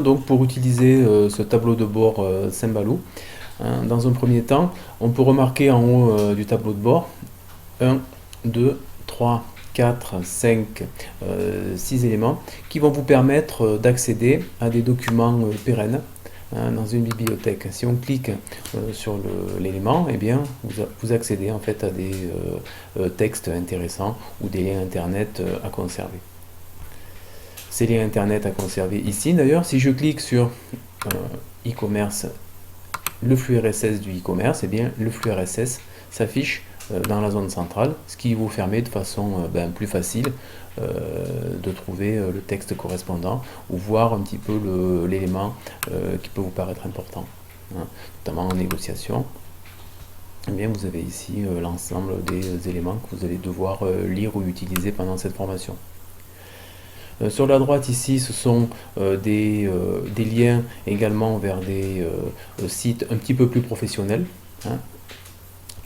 Donc pour utiliser ce tableau de bord Symbaloo, dans un premier temps, on peut remarquer en haut du tableau de bord 1, 2, 3, 4, 5, 6 éléments qui vont vous permettre d'accéder à des documents pérennes dans une bibliothèque. Si on clique sur l'élément, eh bien, vous accédez en fait à des textes intéressants ou des liens internet à conserver. Ces liens internet à conserver ici. D'ailleurs, si je clique sur e-commerce, le flux RSS du e-commerce, eh bien, le flux RSS s'affiche dans la zone centrale, ce qui vous permet de façon plus facile de trouver le texte correspondant ou voir un petit peu l'élément qui peut vous paraître important, notamment en négociation. Eh bien, vous avez ici l'ensemble des éléments que vous allez devoir lire ou utiliser pendant cette formation. Sur la droite ici, ce sont des liens également vers des sites un petit peu plus professionnels,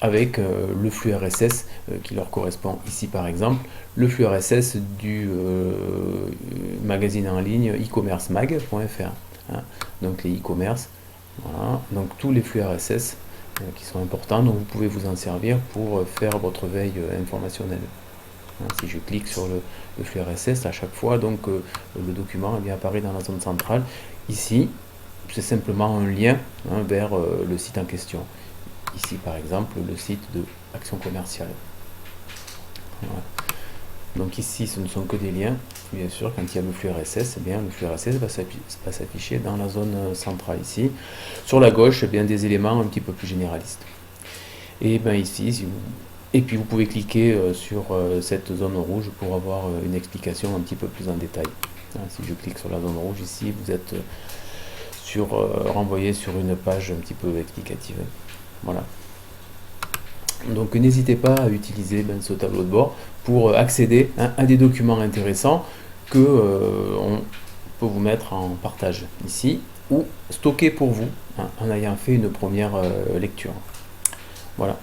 avec le flux RSS qui leur correspond ici par exemple, le flux RSS du magazine en ligne e-commercemag.fr. Donc les e-commerce, voilà. Donc tous les flux RSS qui sont importants, donc vous pouvez vous en servir pour faire votre veille informationnelle. Si je clique sur le flux RSS, à chaque fois, donc le document apparaît dans la zone centrale. Ici, c'est simplement un lien vers le site en question. Ici, par exemple, le site de Action Commerciale. Voilà. Donc ici, ce ne sont que des liens. Bien sûr, quand il y a le flux RSS, eh bien, le flux RSS va s'afficher dans la zone centrale ici. Sur la gauche, eh bien, des éléments un petit peu plus généralistes. Et bien ici, et puis vous pouvez cliquer sur cette zone rouge pour avoir une explication un petit peu plus en détail. Si je clique sur la zone rouge ici, vous êtes renvoyé sur une page un petit peu explicative. Voilà. Donc n'hésitez pas à utiliser ce tableau de bord pour accéder à des documents intéressants que on peut vous mettre en partage ici ou stocker pour vous en ayant fait une première lecture. Voilà.